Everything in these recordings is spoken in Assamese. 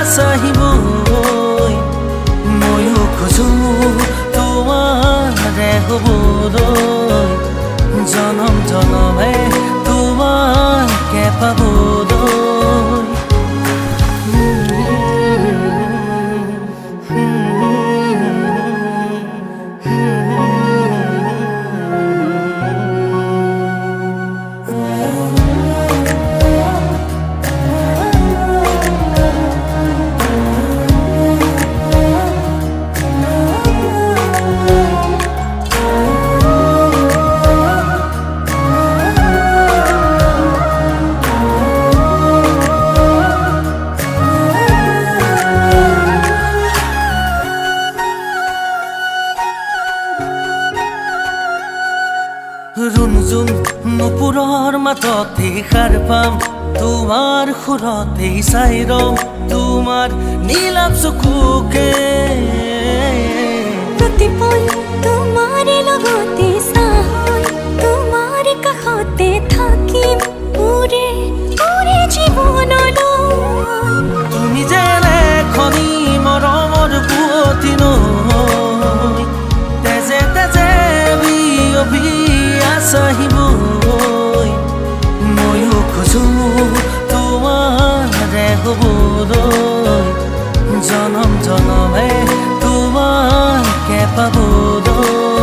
আহিবই ময়ো খোজো তোমাৰে হ'বলৈ জনম জনমে তোমাকে পাবলৈ ৰুণজুন নুপুৰৰ মাততে সাৰ পাম তোমাৰ সুৰতে চাই ৰম তোমাৰ নীলাভ চকুকে প্ৰতিপল তোমাৰে লগতে চাহৈ তোমাৰ কাষতে থাকিম মোৰে জীৱনলৈ তুমি যে লেখনি মৰমৰ পুৱতি নৈ তেজে তেজে বিয়পি আহিবই ময়ো খোজো তোমাৰে হ'বলৈ জনম জনমে তোমাকে পাবলৈ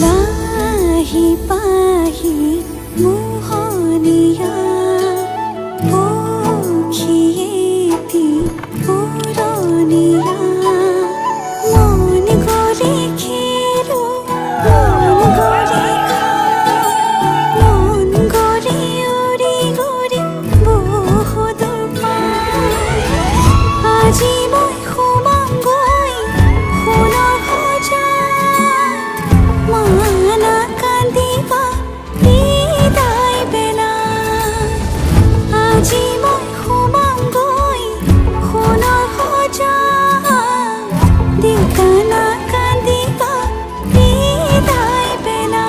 লাহি পাহি মোহনীয়া পক্ষীয়েতি পুৰণীয়া মন গ'লে খেলো মন গ'লে খাওঁ মন গ'লে উৰি গ'লে বহুত আজি মই সোমামগৈ সোণৰ সজাত মানা কান্দিবা বিদায় বেলা আজি মই সোমামগৈ সোণৰ সজাত দেউতা নাকান্দিবা বিদায় বেলা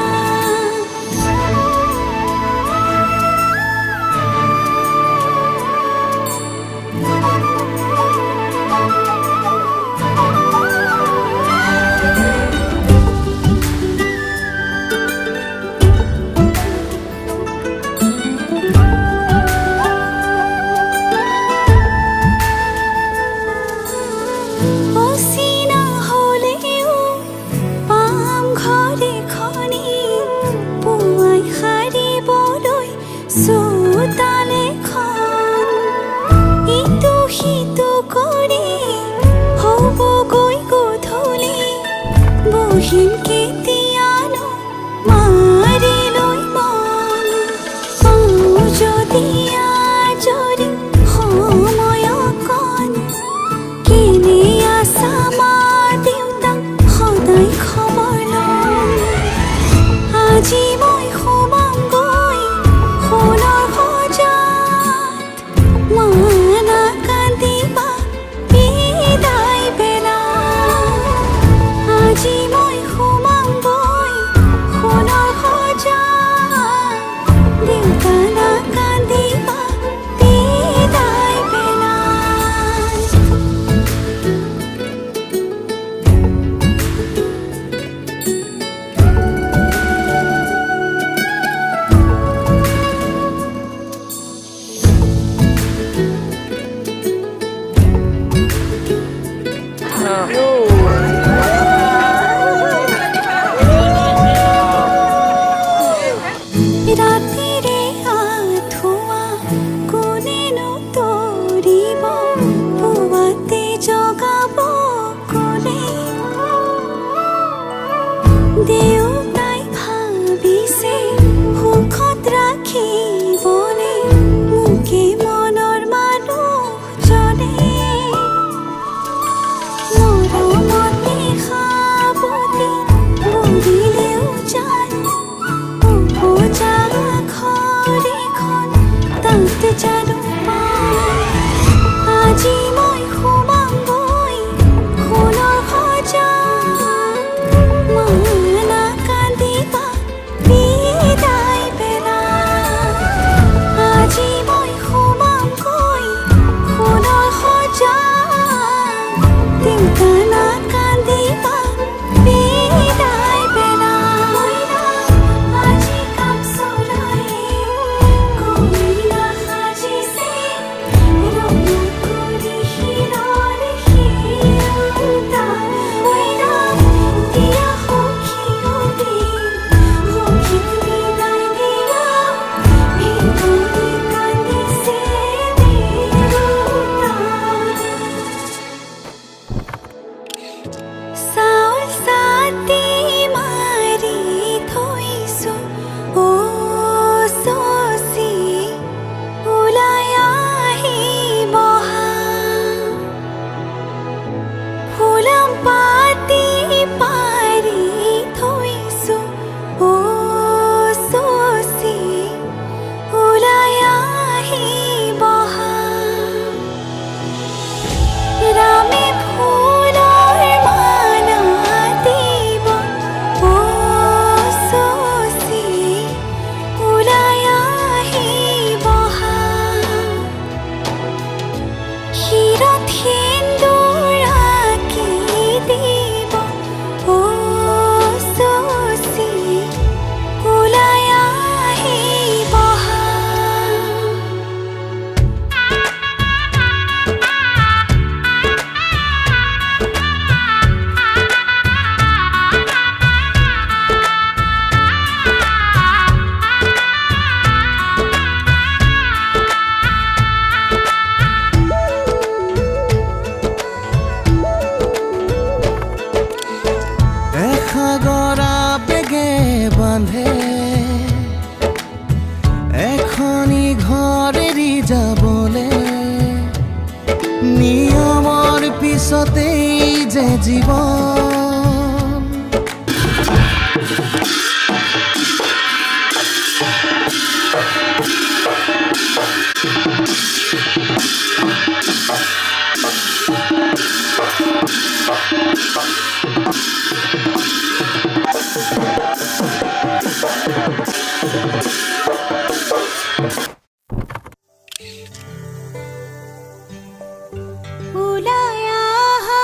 অচিনা হ'লেও পাম ঘৰ এখনি পুৱাই সাৰিবলৈ চোতাল এখন ইটো সিটো কৰি হ'বগৈ গধূলি বহিম কেতিয়ানো মাৰি লৈ মন পাওঁ যদি আজৰি সময় অকণ কেনে আছা মা দেউতাক সদায় খবৰ ল'ম আজি মই সোমামগৈ সোণৰ সজাত মানা কান্দিবা বিদায় বেলা আজি মই সোমামগৈ সোণৰ সজাত দেউতা নাকান্দিবা বিদায় বেলা দেউতাই ভাবিছে সুখত ৰাখিবনে মোকে মনৰ মানুহজনে মৰমতে সাৱটি বুলিলেও জান উপজা ঘৰখন তাত জানো আজি মই সোমামগৈ সোণৰ সজাত মানা কান্দিবা বিদায় বেলা আজি মই সোমামগৈ সোণৰ সজাত দেউতা না কান্দিবা বিদায় বেলা আজি কাম চলাই কইনা সাজিছে ৰঙা কৰি শিৰৰ শিৰোতা দিয়া সখী সখীক বিদায় দিয়া ভিতৰি কান্দিছে দেউতা চাউল চাটি মাৰি থৈছো অ চচি ওলাই আহিবহা ফুলাম পাতি পাৰি থৈছো অ চচি ওলাই আহিবহা ৰামে ফুলৰ মালা দিব অ চচি ওলাই আহিবহা শিৰত সেন্দুৰ আঁকি দিব অ চচি ওলাই আহিবহা এসাগৰা বেগে বান্ধে এখনি ঘৰ এৰি যাবলে নিয়মৰ পিছতেই যে জীৱন ওলাই আহা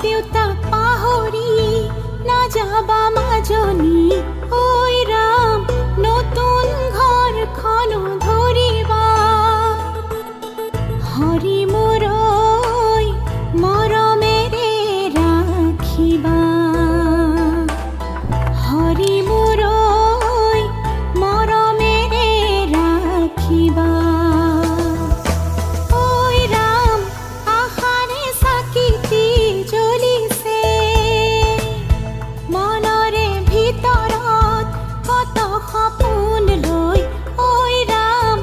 দেউতাক পাহৰি নাযাবা মাজনী ঐ ৰাম নতুন ঘৰখনো ধৰিবা হৰি মোৰ ঐ মৰমেৰে ৰাখিবা হৰি মোৰ ঐ মৰমেৰে ৰাখিবা ঐ ৰাম আশাৰে চাকিটি জ্বলিছে মনৰে ভিতৰত কত সপোন লৈ ঐ ৰাম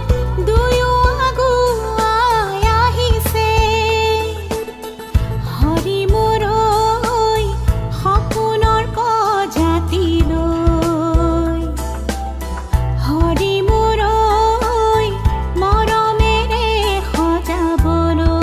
দুয়ো আগুৱাই আহিছে হৰি মোৰ ঐ সপোনৰ প্ৰজাতি লৈ হৰি মোৰ ঐ মৰমেৰে সজাবলৈ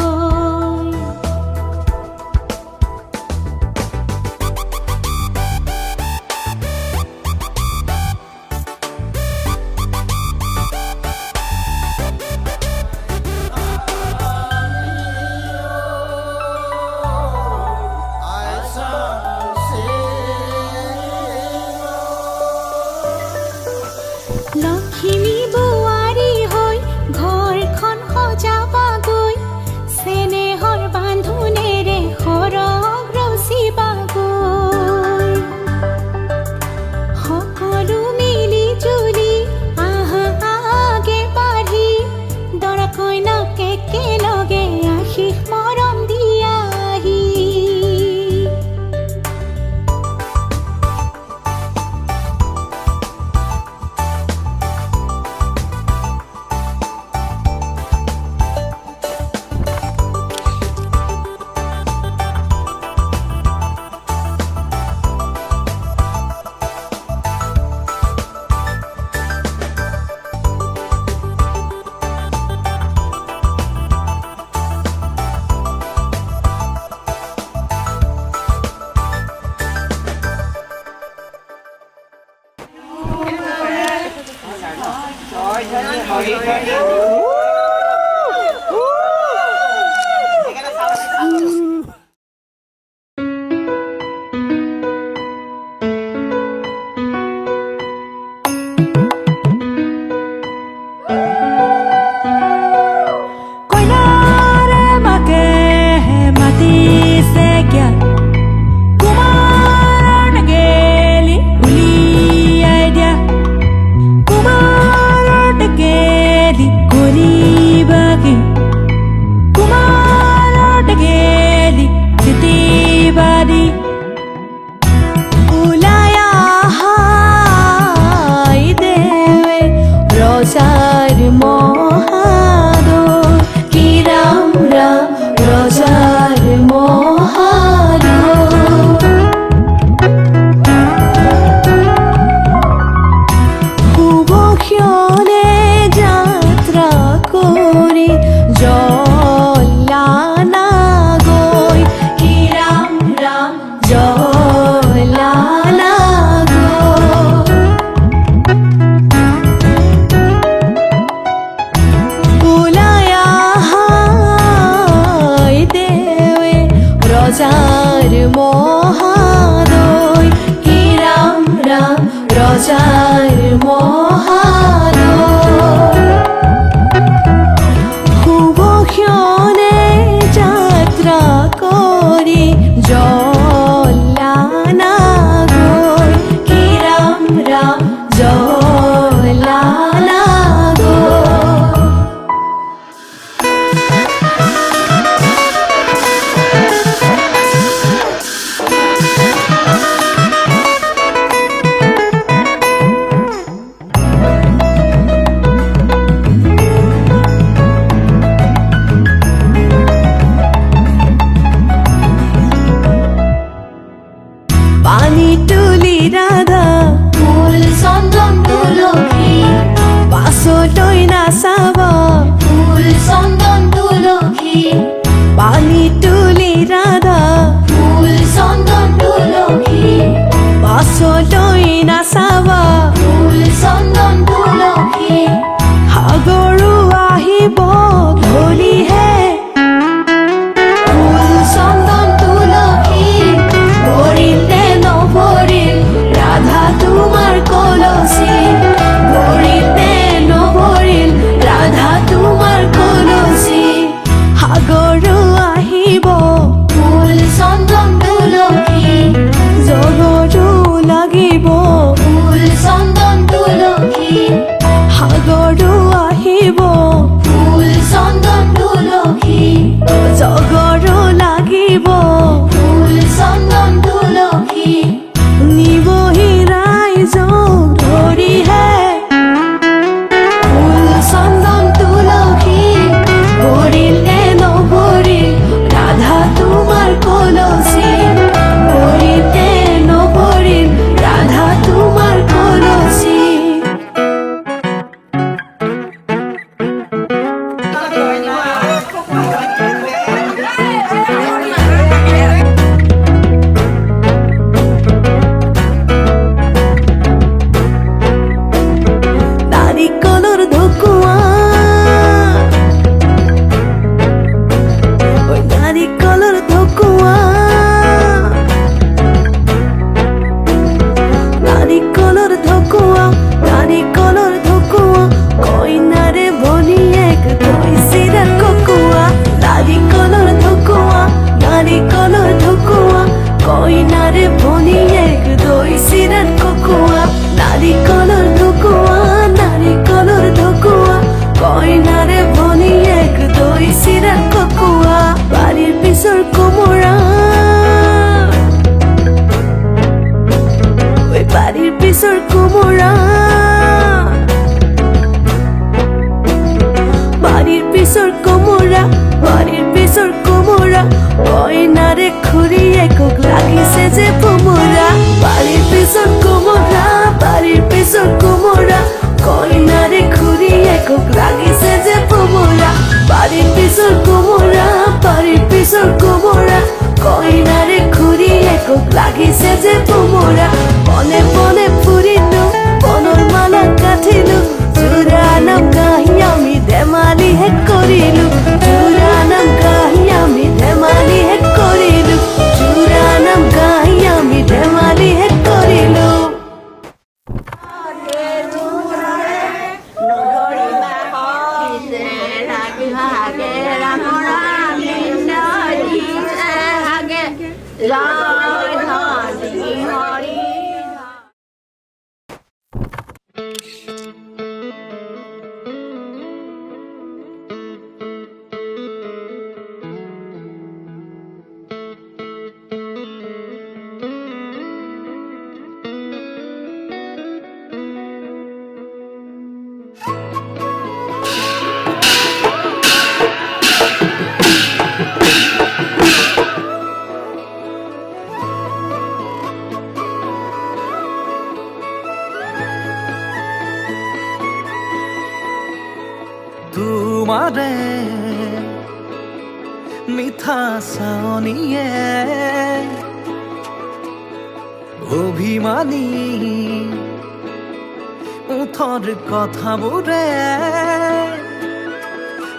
লখিমী বোৱাৰী হৈ ঘৰখন সজাবাগৈ চেনেহৰ বান্ধোনেৰে সৰগ ৰচিবাগৈ সকলো মিলি জুলি আহা আগে বাঢ়ি দৰা কইনাক একেলগে আশীষ মৰম দিয়াহি কইনাৰে মাকে মাতিছে কিয়া কুমাৰৰ টেকেলি উলিয়াই দিয়া কুমাৰৰ টেকেলি কৰিবা কি কুমাৰৰ টেকেলি জিতিবা দি ওলাই আহা আই দেৱে ৰজাৰ মহাদৰ কি ৰাম ৰাম ৰজাৰ মহাদৰ শুভ ক্ষণে যাত্ৰা কৰি জলানা গৈ কি ৰাম ৰাম জলানা গৈ ওলাই আহা আই দেৱে ৰজাৰ মহাদয় কি ৰাম ৰাম ৰজাৰ মহাদয় শুভ ক্ষণে যাত্ৰা কৰি জলানা গৈ কি ৰাম ৰাম জলানা গৈ পানী তুলি ৰাধা ফুল চন্দন তুলসী পাছলৈ নাচাব ফুল চন্দন তুলসী পানী তুলি ৰাধা ফুল চন্দন তুলসী পাছলৈ নাচাব ফুল চন্দন তুলসী সাগৰো আহিব ধলিহে ফুল চন্দন তুলসী চোখ লাগিছে যে পুমুৰা মনে মনে ফুৰিলো মনৰ মালা কাঠিলো জোৰা নাম গাহি আমি ধেমালি হে কৰিলো জোৰা নাম গাহি আমি ধেমালি হে কৰিলো জোৰা নাম গাহি আমি ধেমালি হে কৰিলো তোমাৰে মিঠা চাৱনিয়ে অভিমানী ওঠৰ কথাবোৰে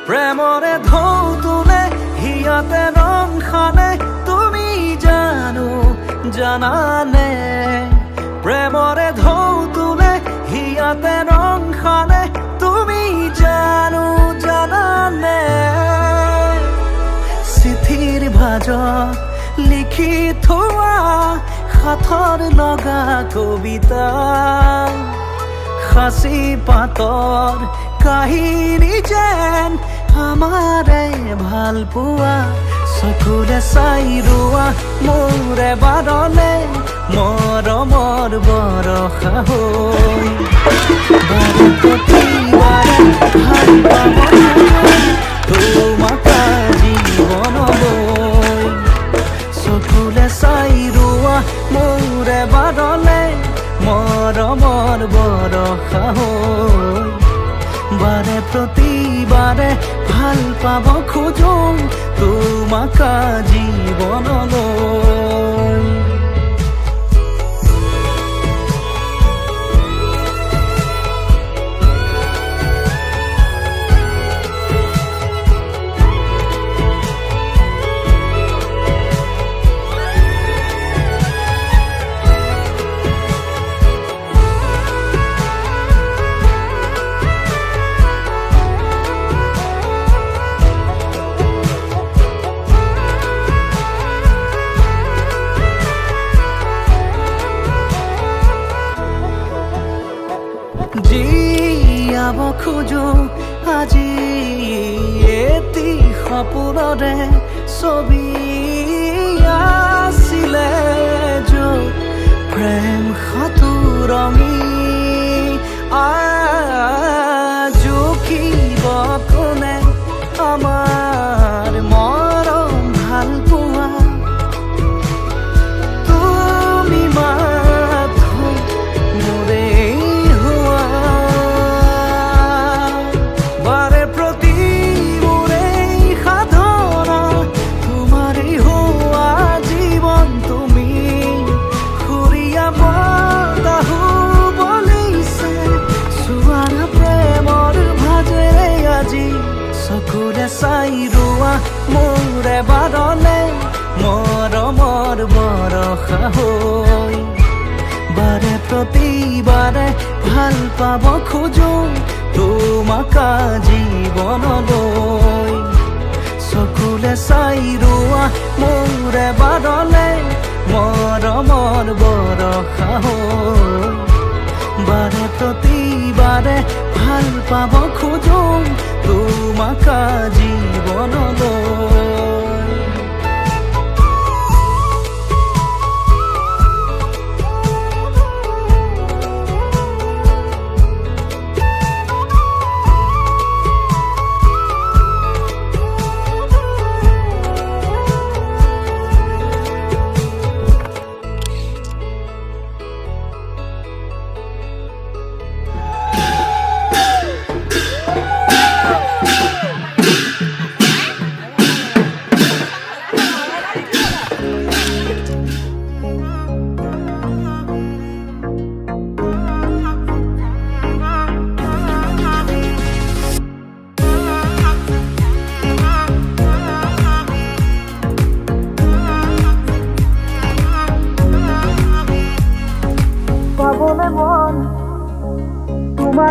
প্ৰেমৰে ঢৌ তোলে হিয়াতে ৰং সানে তুমি জানো জানানে প্ৰেমৰে ঢৌ তোলে হিয়াতে ৰং সানে তুমি জানো জানানে চিঠিৰ ভাজ লিখি থোৱা সাথৰ লগা কবিতা সাঁচি পাতৰ কাহিনী যেন আমাৰে ভাল পোৱা চকুৰে চাই ৰোৱা মোৰে বাৰলে মৰমৰ বৰষা হৈ বাৰে প্ৰতিবাৰে ভাল পাব তোমাক জীৱনলৈ চকুৰে চাই ৰোৱা মোৰে বাৰলে মৰমৰ বৰষা হৈ বাৰে প্ৰতিবাৰে ভাল পাব খোজো তোমাক জীৱনলৈ জীয়াব খোজো আজি এটি সপোনৰে ছবি আছিলে য'ত প্ৰেম সাঁতুৰমি জুখিব কোনে আমাৰ মৰম ভাল পোৱা তুমি মাথো মোৰে চকুৰে চাই ৰোৱা মোৰে বাৰলে মৰমৰ বৰষা হৈ বাৰে প্ৰতিবাৰে ভাল পাব খোজো তোমাক জীৱনলৈ চকুৰে চাই ৰোৱা মোৰে বাৰলে মৰমৰ বৰষা হৈ বাৰে প্ৰতিবাৰে ভাল পাব খোজো তোমাক জীৱনলৈ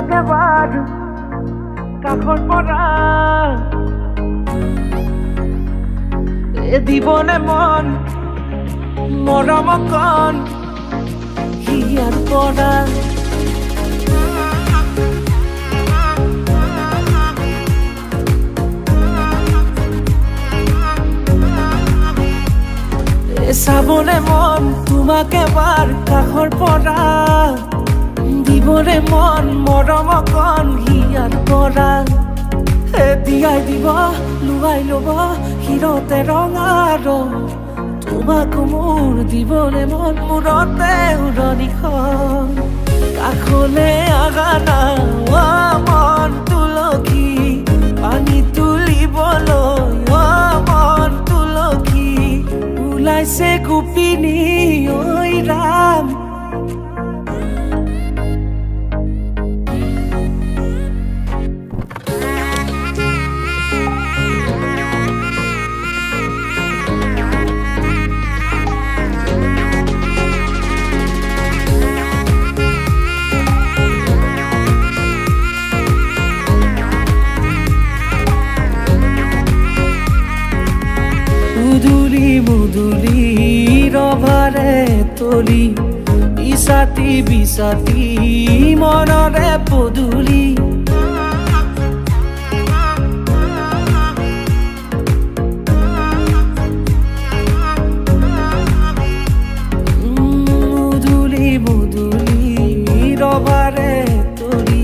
তোমাকে বাদ কাষৰ পৰা দিবনে মন মৰম কণ হিয়াৰ পৰা চাবনে মন তোমাকে বাৰ কাষৰ পৰা দিবনে মন মৰম কণ হিয়াৰ পৰা দিয়াই দিব লুৱাই ল'ব হিৰতে ৰঙা ৰং তোমাক মোৰ দিবনে মন মূৰতে উৰণিখন কাষলে আগানা মন তুলসী পানী তুলিবলৈ মন তুলসী ওলাইছে গোপিনী ঐ ৰাম মুদুলি মুদুলি ৰভাৰে তলি বিছাতি বিছাতি মনৰে পদুলি মুদুলি মুদুলি ৰভাৰে তলি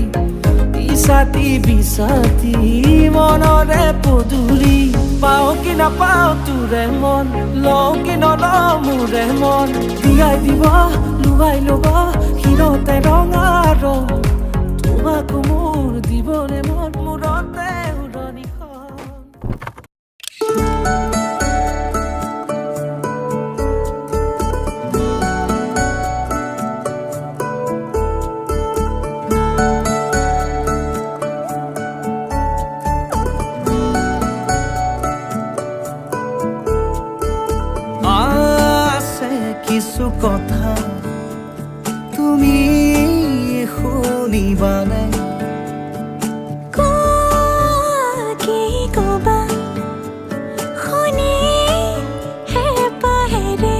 বিছাতি বিছাতি মনৰে পদুলি পাও কি নাপাও তোৰে মন লওঁ কি নলওঁ মোৰে মন দিয়াই দিব লুৱাই ল'ব হিৰতে ৰঙা ৰং তোমাক মোৰ দিবনে মন মূৰতে উৰণিখন কিছু কথা তুমি শুনিবানে কি কবা শুনি হে পাহেৰে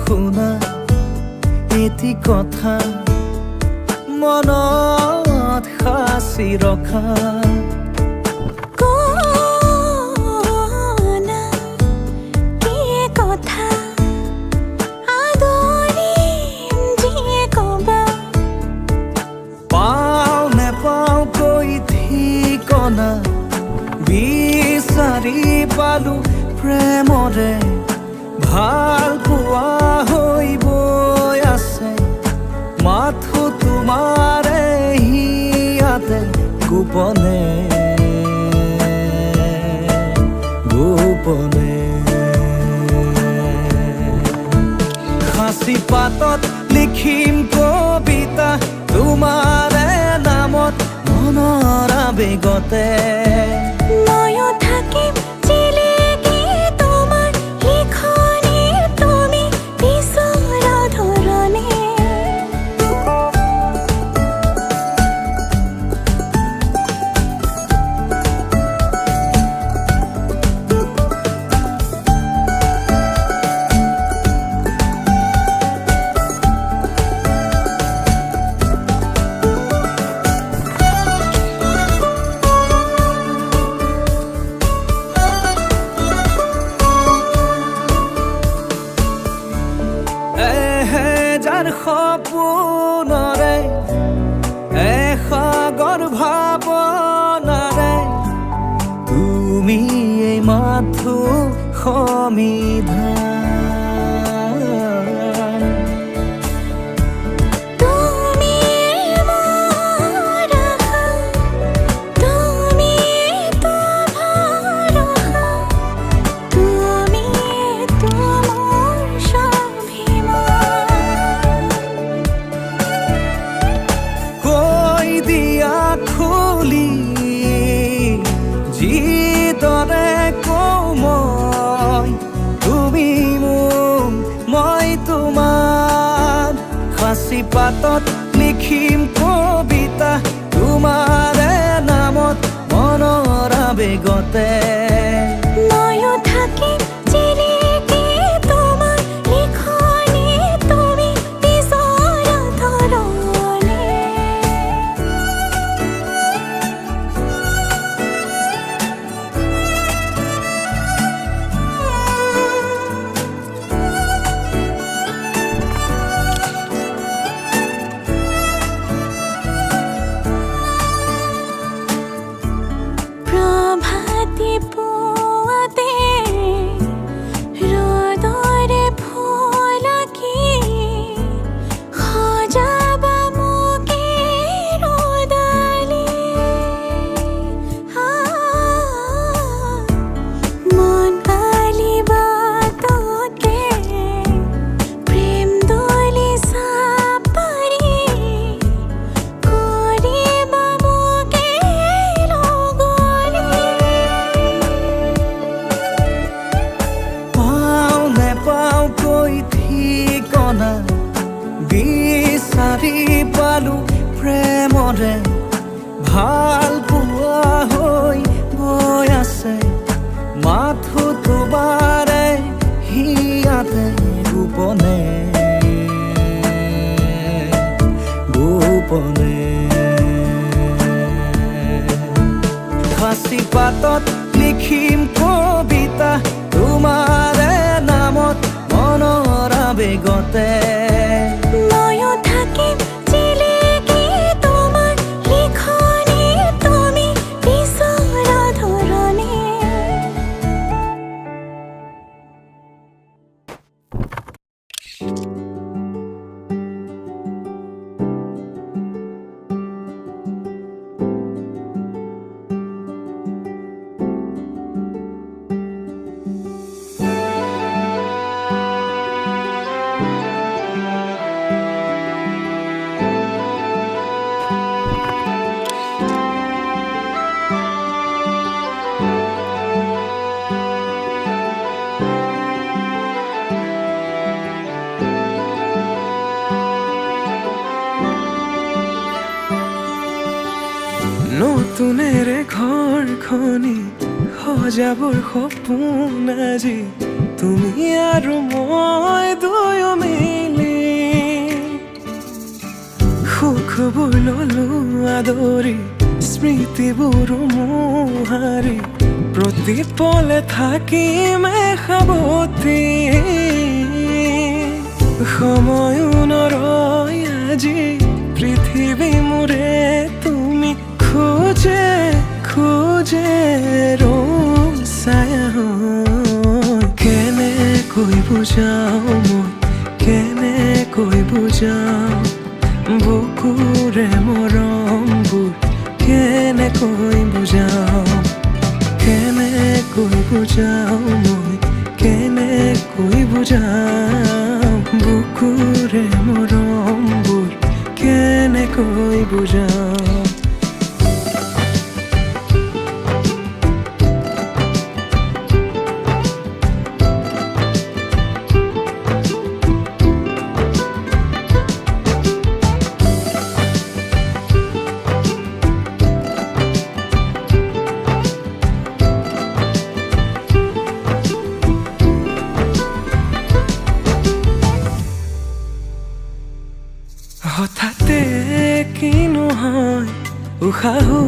শুনা এটি কথা মনত সাঁচি ৰখা কোনা কি কথা আদৰিম যিয়ে কবা পাওঁ নেপাওঁ কৈ ঠিকনা বিচাৰি পালো প্ৰেমৰে ভাল পোৱা হৈ বৈ আছে মাথো তোমাৰে হিয়াতে গোপনে গোপনে সাঁচি পাতত লিখিম কবিতা তোমাৰে নামত মনৰ আবেগতে ময়ো থাকিম জিলিকি তোমাৰ লিখনি তুমি বিচৰা ধৰণে যাৰ সপোনৰে এসাগৰ ভাৱনাৰে তুমি এই মাথো সমিধান তুমি মোৰ আশা তুমি তো ভৰসা তুমি তো মোৰ স্বাভিমান কৈ দিয়া খুলি সাঁচি পাতত লিখিম কবিতা তোমাৰে নামত মনৰ আবেগতে ময়ো থাকিম চিৰিকি তোমাৰ লিখনি তুমি পিছৰ ধৰণে প্ৰভাতী পুৱাতে ৰ'দৰে ফুলকি সজাবা মোকে ৰ'দালি মন কালি বাটতে প্ৰেম দলি চাপাৰি কৰিবা মোকে লগৰী পাওঁ নেপাওঁ কৈ ঠিকনা বিচাৰি পালো প্ৰেমৰে ভাল পোৱা হৈ গৈ আছে মাথো তোমাৰে হিয়াতে গোপনে গোপনে সাঁচি পাতত লিখিম কবিতা তোমাৰে নামত মনৰ আবেগতে ময়ো থাকিম চিলিকি তোমাৰ লিখনি তুমি পিছৰ ধৰণে নতুনেৰে ঘৰখনি সজাবৰ সপোন আজি তুমি আৰু মই দুয়ো মিলি সুখবোৰ ললো আদৰি স্মৃতিবোৰ মোহাৰি প্ৰতি পলে থাকিম সাৱতি সময়ো নৰয় আজি পৃথিৱী মোৰে তুমি খোজে খোজে ৰং ছায়া কেনেকৈ বুজাওঁ মই কেনেকৈ বুজাওঁ বুকুৰে মৰমবোৰ কেনেকৈ বুজাওঁ কেনেকৈ বুজাওঁ মই কেনেকৈ বুজাওঁ বুকুৰে মৰমবোৰ কেনেকৈ বুজাওঁ হঠাতে কি নহয় উশাহো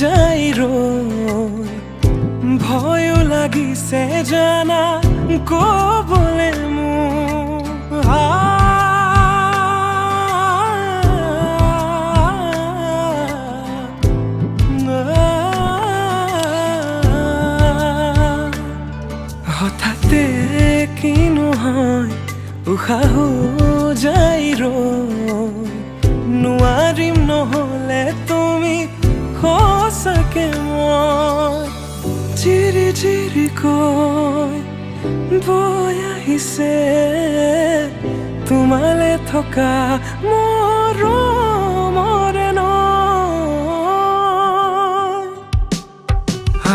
যাই ৰৈ ভয়ো লাগিছে জানা ক'বলে মোৰ হঠাতে কি নহয় উশাহো যাই ৰৈ নোৱাৰিম নহ'লে তুমি সঁচাকে মই চিৰি চিৰিকৈ বৈ আহিছে তোমালে থকা মৰমৰে নৈ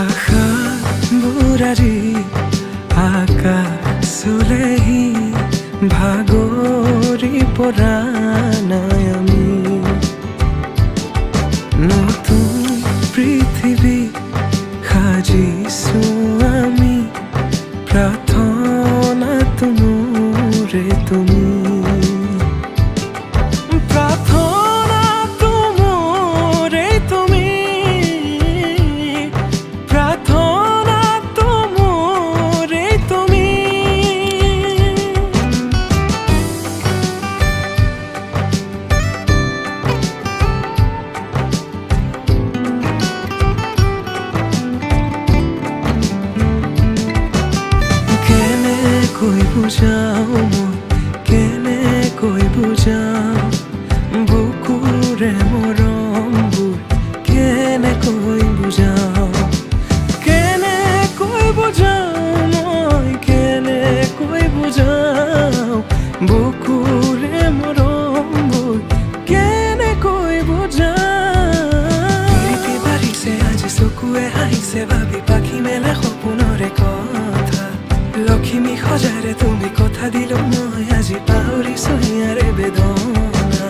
আশাবোৰ আজি আকাশলেহি ভাগৰি পৰা নাই আমি নতুন পৃথিৱী সাজিছো আমি প্ৰাৰ্থনাটো মোৰে তুমি প্ৰাৰ্থনাটো মোৰে তুমি প্ৰাৰ্থনাটো মোৰে তুমি কেনেকৈ বুজাও মই কেনেকৈ বুজাও বুকুৰে মৰমবোৰ কেনেকৈ বুজাও কেনেকৈ বুজাও মই কেনেকৈ বুজাও বুকুৰে মৰমবোৰ কেনেকৈ বুজাও প্ৰীতি বাঢ়িছে আজি চকুৱে হাঁহিছে ভাবি পাখি মেলা সপোনৰে কথা লক্ষ্মী সজাৰে তুমি কথা দিলো মই আজি পাহৰিছো হিয়াৰে বেদনা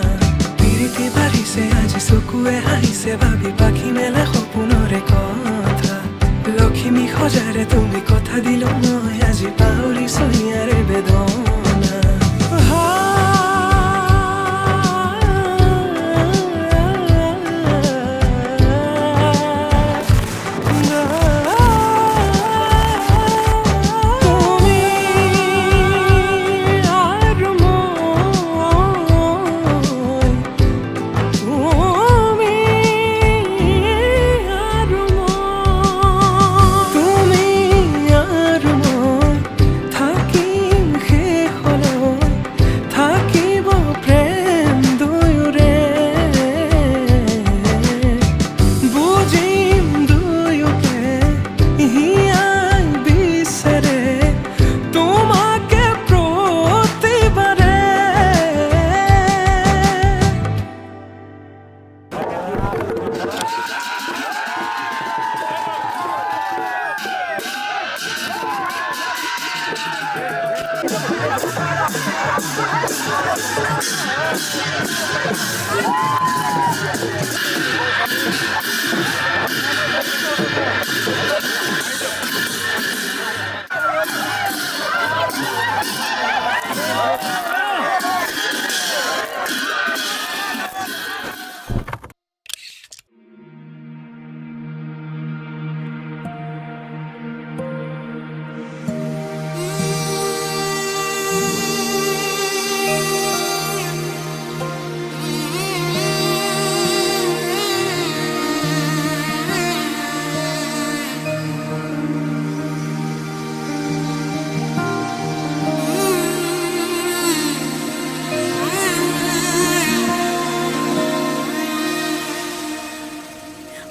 প্ৰীতি বাঢ়িছে আজি চকুৱে হাঁহিছে ভাবি পাখি মেলা সপোনৰে কথা লক্ষ্মী সজাৰে তুমি কথা দিলো মই আজি পাহৰিছো হিয়াৰে বেদনা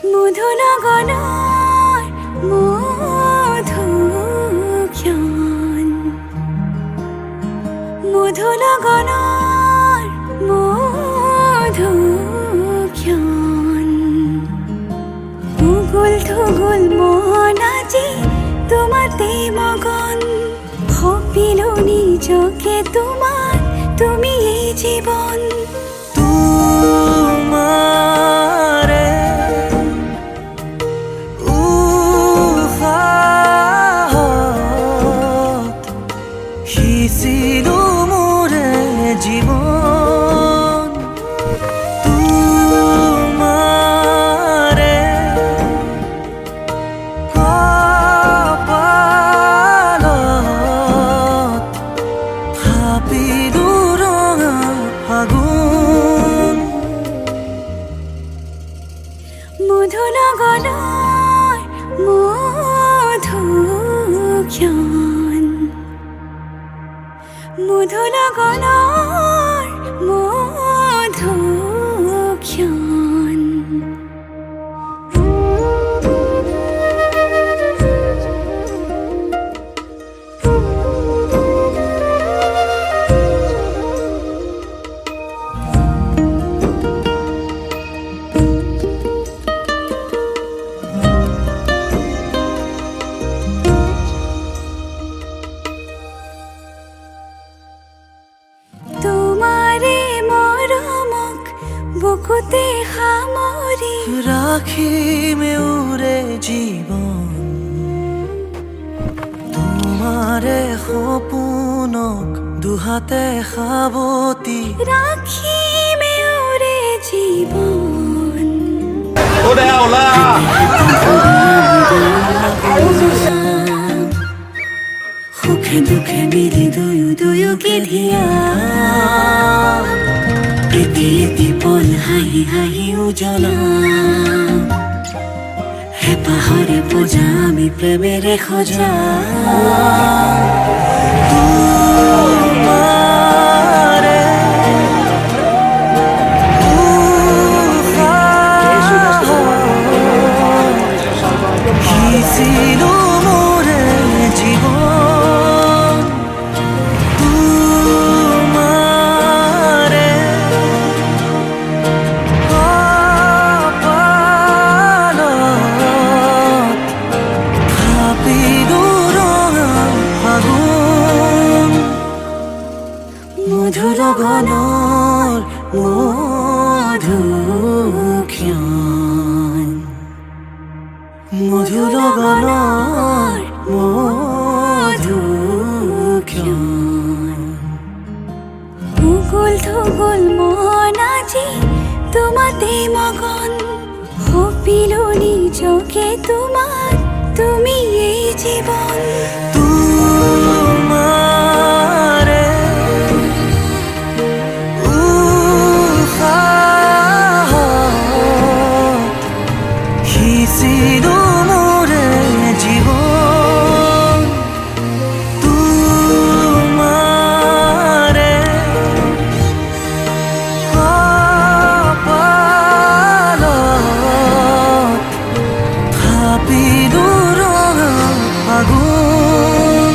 মধুনগৰৰ মধুক্ষণ মধুনগৰৰ মধুক্ষণ উগুল থুগুল মন আজি তোমাতে মগন ভাবিলো নিজকে তোমাৰ তুমি এই জীৱন তোমাৰে উহাত সিঁচিলো মোৰে জীৱন তোমাৰে কপালত থাপিলো ৰঙা ফাগুন মধুনগৰৰ মধুক্ষণ মধুনগৰৰ মধুক্ষণ বুকুতে সামৰি ৰাখিমে উৰে জীৱন তোমাৰে সপোনক দুহাতে সাৱটি ৰাখিমে উৰে জীৱন সুখে দুখে মিলি দুয়োকে ধিয়া এটি এটি পল হাঁহি হাঁহি উজলা হেঁপাহৰে পূজা আমি প্ৰেমেৰে সজা তোমাৰে সিঁচিলো মোৰে জীৱন তোমাৰে কপালত থাপিলো ৰঙা ফাগুন মধুৰ গণৰ মধুক্ষণ মধুৰ গণৰ মধুক্ষণ ভূগোল থগোল মন আজি তোমাতে মগন সপিলো নিজকে তোমাক তুমি এই জীৱন তোমাৰে উশাহত সিঁচিলো মোৰে জীৱন তোমাৰে কপালত থাপিলো ৰঙা ফাগুন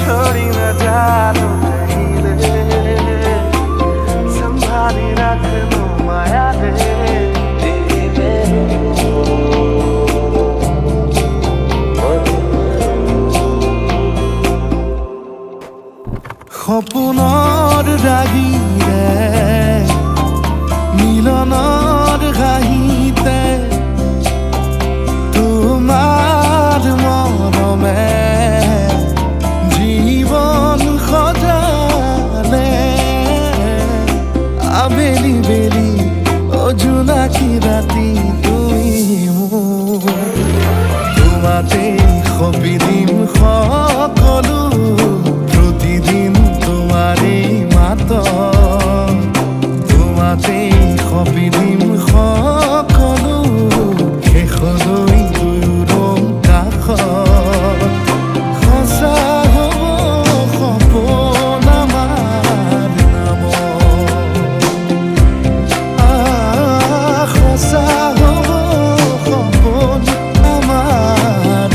छोड़ी न जानो कहिले सम्भाली राख्नु मायाले সপোনৰ ৰাগিৰে মিলনৰ ঘাঁহিতে তোমাৰ মৰমে জীবন সজালে আবেলি বেলি অজোনাকি ৰাতি তুমি মোৰ তোমাতে সপি দিম সকলো প্ৰতিদিন তোমাৰে মাত তোমাতে সপি দিম সকলো শেষলৈ দুয়োৰ কাষত সঁচা হ'ব সপোন আমাৰ নামত সঁচা হ'ব সপোন আমাৰ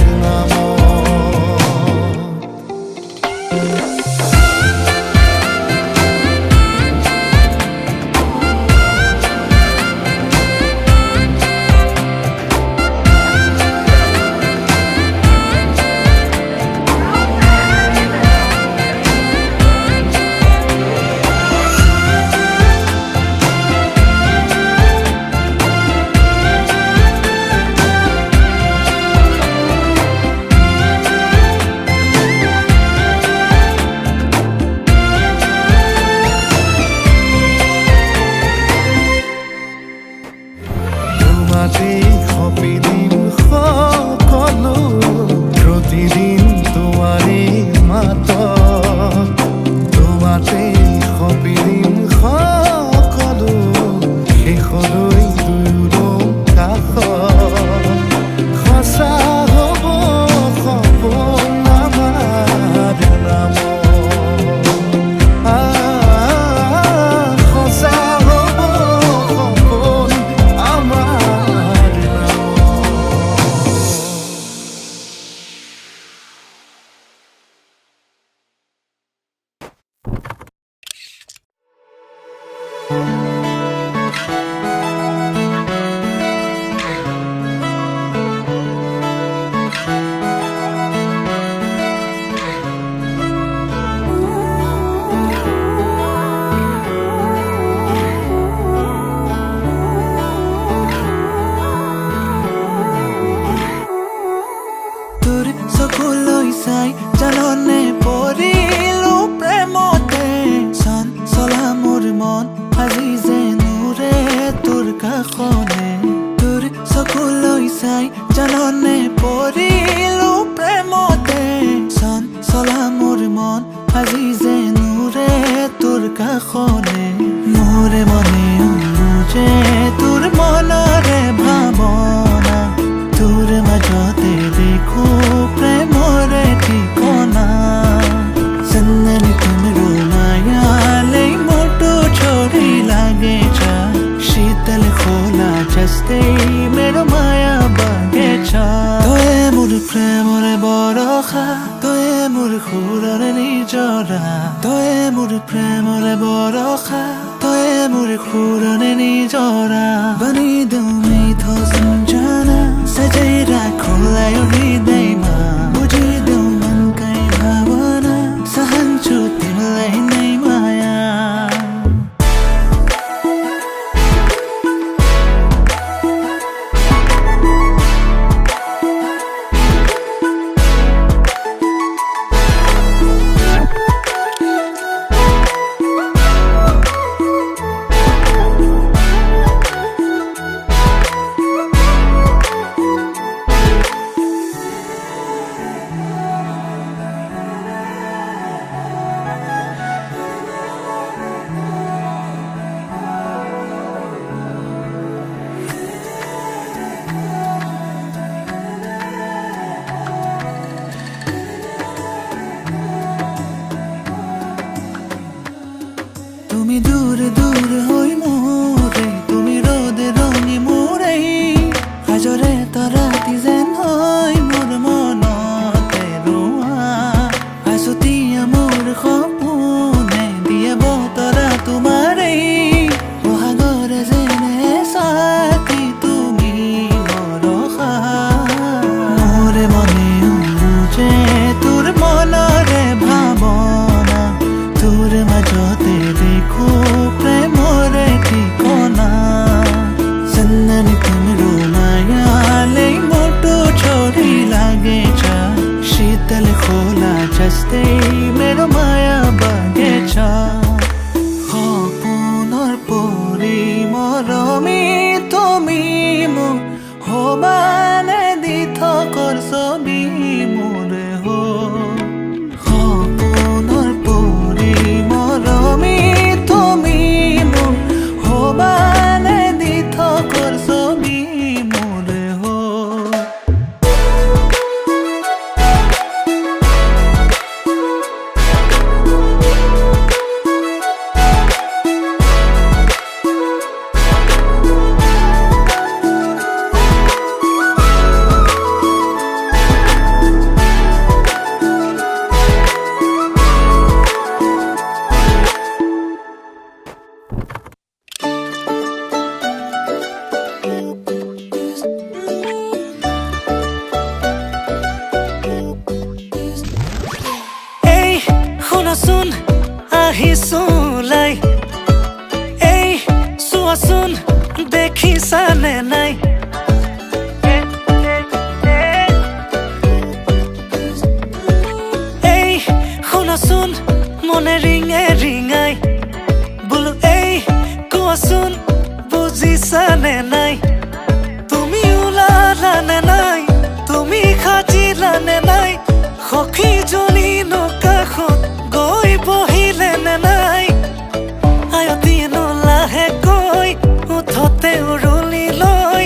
তোমাতে সপি দিম সকলো প্ৰতিদিন তোমাৰে মাত তোমাতে সপি দিম সকলো শেষলৈ দুয়োৰ কাষ কাষলে তোৰ চকুলৈ চাই জাননে পৰিলো প্ৰেমতে চলা মোৰ মন আজি যে নুৰে তোৰ কাষলে মোৰে মনে যে তোৰ মনৰে ভাৱনা তোৰ মাজতে দেখো প্ৰেমৰে ঠিকনা सन्ननी तुमरो मायाले मोटो छोड़ी लागे जा शीतल खोला जस्ते मेरो माया बगेचा तोए मोर प्रेमरे बरखा तोए मोर खुररे निजरा तोए मोर प्रेमरे बरखा तोए मोर खुररे निजरा बनी दऊ मिठो सम्झना सजै राखौँला यो हृदयमा बुझिदेऊ मनकै भावना सहन्छु तिमीलाई नै माया তুমি দূর দূর হই মোরে তুমি রোদে রঙি মোরে হাজরে তরাতি যেন হয় মোর মনতে ৰোৱা আছুতীয়া মোৰ সপোনে দিয়ে বতৰা তোমাৰে বহাগৰে যেনে সাথী তুমি নৰখা মোৰে মনে যে তোৰ মনৰে ভাৱনা তোৰ মাজতে देखो प्रेमरे ठिकना सन्ननी तुमरो मायाले मोटो छोडी लागेछ शीतल खोला जस्तै मेरो माया बगेछ सपनार परि मरमी তুমি মোক হবানে দি থকৰ ছবি মোৰে হো সপনাৰ পৰি মৰমি তুমি মোক হবানে দি থকৰ ছবি মোৰে হো শুনাচোন আহিছোলাই এই চোৱাচোন দেখিছানে নাই এই শুনাচোন মনে ৰিঙে ৰিঙাই বোলো এই কোৱাচোন বুজিছানে নাই তুমি ওলালানে নাই তুমি সাজিলানে নাই সখীজনী কাষত গৈ বহিলে নে নাই আয়তি লাহেকৈ উঠতে উৰুলি লৈ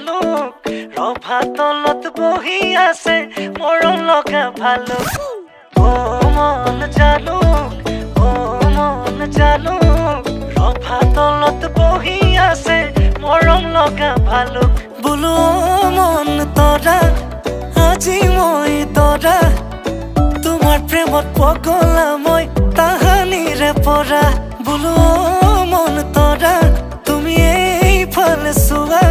জালুক ৰভা তলত বহি আছে মৰম লগা ভালুক অ মন জালুক অ মন জালুক ৰভা তলত বহি আছে মৰম লগা ভালুক বোলো মন তৰা আজি মই তৰা তোমাৰ প্ৰেমত পগলা মই তাহানিৰে পৰা বোলো মন তৰা তুমি এইফালে চোৱা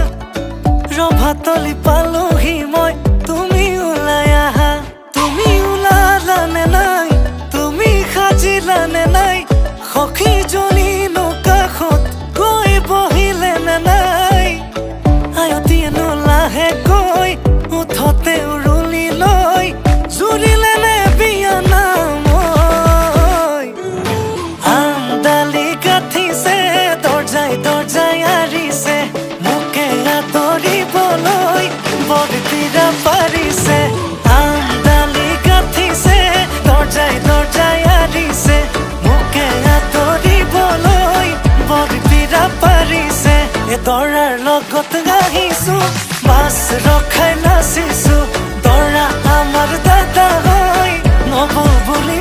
ৰভাতলি পালোহি মই তুমি ওলাই আহা তুমি ওলালানে নাই তুমি সাজিলানে নাই সখীজনী কাষত গৈ বহিলে নে নাই আয়তীয়েনো লাহেকৈ উঠতে উৰুলি লৈ জুৰিলে নে বিয়া নামৈ আমডালি গাঠিছে দৰ্জাই দৰ্জাই আৰিছে মোকে আদৰিবলৈ বৰপীৰা পাৰিছে আমডালি গাঠিছে দৰ্জাই দৰ্জাই আৰিছে মোকে আদৰিবলৈ বৰপীৰা পাৰিছে এ দৰাৰ লগত আহিছো বাছ ৰখাই নাচিছো দৰা আমাৰ দাদা হয় নব বুলি